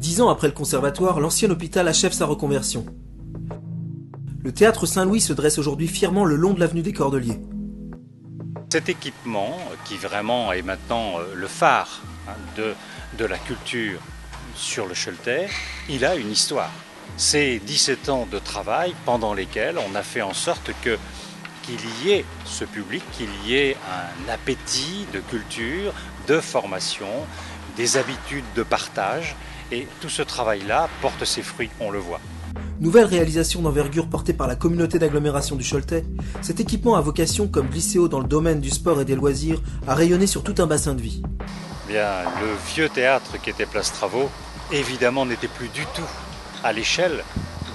10 ans après le conservatoire, l'ancien hôpital achève sa reconversion. Le théâtre Saint-Louis se dresse aujourd'hui fièrement le long de l'avenue des Cordeliers. Cet équipement, qui vraiment est maintenant le phare de la culture sur le Choletais, il a une histoire. C'est 17 ans de travail pendant lesquels on a fait en sorte qu'il y ait ce public, qu'il y ait un appétit de culture, de formation, des habitudes de partage. Et tout ce travail-là porte ses fruits, on le voit. Nouvelle réalisation d'envergure portée par la communauté d'agglomération du Choletais, cet équipement a vocation, comme Glycéo dans le domaine du sport et des loisirs, à rayonner sur tout un bassin de vie. Bien, le vieux théâtre qui était Place Travaux, évidemment, n'était plus du tout à l'échelle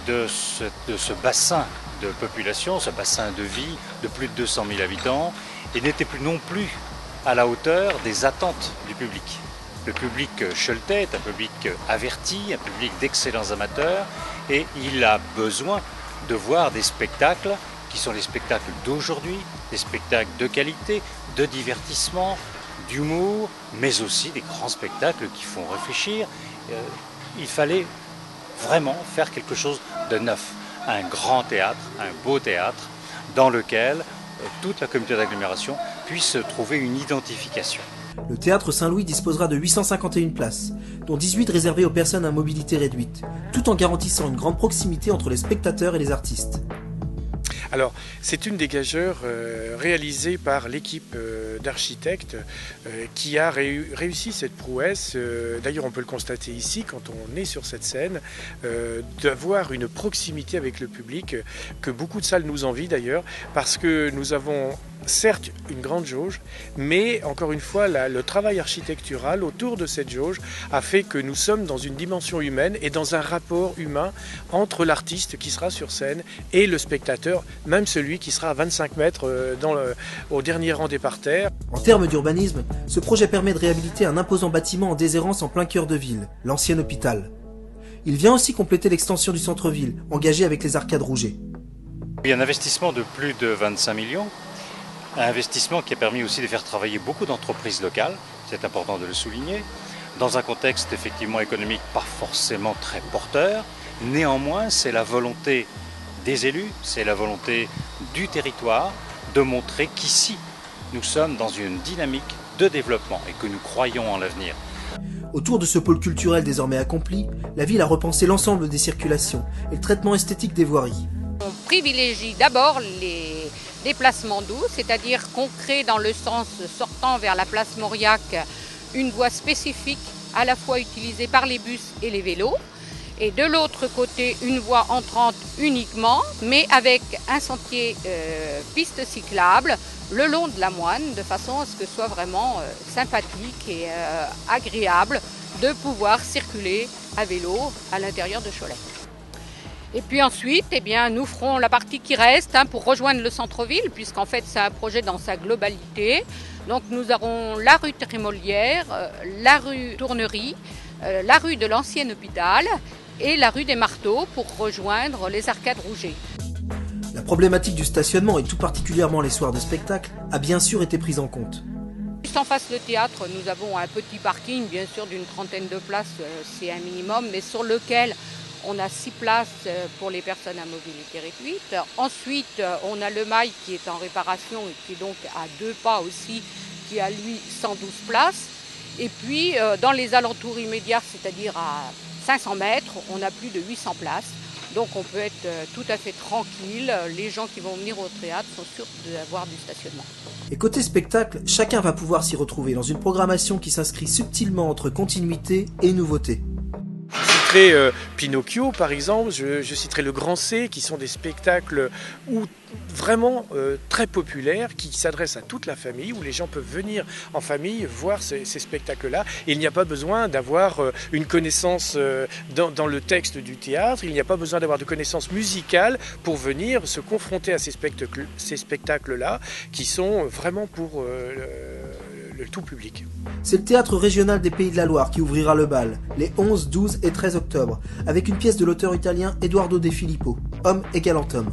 de ce bassin de population, ce bassin de vie de plus de 200 000 habitants, et n'était plus non plus à la hauteur des attentes du public. Le public choletais est un public averti, un public d'excellents amateurs, et il a besoin de voir des spectacles qui sont les spectacles d'aujourd'hui, des spectacles de qualité, de divertissement, d'humour, mais aussi des grands spectacles qui font réfléchir. Il fallait vraiment faire quelque chose de neuf, un grand théâtre, un beau théâtre, dans lequel toute la communauté d'agglomération puisse trouver une identification. Le théâtre Saint-Louis disposera de 851 places, dont 18 réservées aux personnes à mobilité réduite, tout en garantissant une grande proximité entre les spectateurs et les artistes. Alors, c'est une des gageures réalisée par l'équipe d'architectes qui a réussi cette prouesse. D'ailleurs, on peut le constater ici, quand on est sur cette scène, d'avoir une proximité avec le public que beaucoup de salles nous envient d'ailleurs, parce que nous avons certes une grande jauge, mais encore une fois, le travail architectural autour de cette jauge a fait que nous sommes dans une dimension humaine et dans un rapport humain entre l'artiste qui sera sur scène et le spectateur, même celui qui sera à 25 mètres au dernier rang des parterres. En termes d'urbanisme, ce projet permet de réhabiliter un imposant bâtiment en déshérence en plein cœur de ville, l'ancien hôpital. Il vient aussi compléter l'extension du centre-ville, engagé avec les arcades Rouget. Il y a un investissement de plus de 25 millions. Un investissement qui a permis aussi de faire travailler beaucoup d'entreprises locales, c'est important de le souligner, dans un contexte effectivement économique pas forcément très porteur. Néanmoins, c'est la volonté des élus, c'est la volonté du territoire de montrer qu'ici, nous sommes dans une dynamique de développement et que nous croyons en l'avenir. Autour de ce pôle culturel désormais accompli, la ville a repensé l'ensemble des circulations et le traitement esthétique des voiries. On privilégie d'abord les déplacements doux, c'est-à-dire qu'on crée dans le sens sortant vers la place Mauriac une voie spécifique à la fois utilisée par les bus et les vélos, et de l'autre côté une voie entrante uniquement, mais avec un sentier piste cyclable le long de la Moine, de façon à ce que ce soit vraiment sympathique et agréable de pouvoir circuler à vélo à l'intérieur de Cholet. Et puis ensuite, nous ferons la partie qui reste pour rejoindre le centre-ville, puisqu'en fait c'est un projet dans sa globalité. Donc nous aurons la rue Trémolière, la rue Tournerie, la rue de l'ancien hôpital et la rue des Marteaux pour rejoindre les arcades Rouget. La problématique du stationnement, et tout particulièrement les soirs de spectacle, a bien sûr été prise en compte. Juste en face le théâtre, nous avons un petit parking, bien sûr d'une trentaine de places, c'est un minimum, mais sur lequel on a 6 places pour les personnes à mobilité réduite. Ensuite, on a le mail qui est en réparation et qui est donc à 2 pas aussi, qui a lui 112 places. Et puis, dans les alentours immédiats, c'est-à-dire à 500 mètres, on a plus de 800 places. Donc on peut être tout à fait tranquille. Les gens qui vont venir au théâtre sont sûrs d'avoir du stationnement. Et côté spectacle, chacun va pouvoir s'y retrouver dans une programmation qui s'inscrit subtilement entre continuité et nouveauté. Je citerai Pinocchio par exemple, je citerai Le Grand C, qui sont des spectacles vraiment très populaires, qui s'adressent à toute la famille, où les gens peuvent venir en famille voir ces spectacles-là. Et il n'y a pas besoin d'avoir une connaissance dans le texte du théâtre, il n'y a pas besoin d'avoir de connaissances musicales pour venir se confronter à ces spectacles-là, qui sont vraiment pour le tout public. C'est le théâtre régional des Pays de la Loire qui ouvrira le bal, les 11, 12 et 13 octobre, avec une pièce de l'auteur italien Eduardo De Filippo, Homme égalant homme.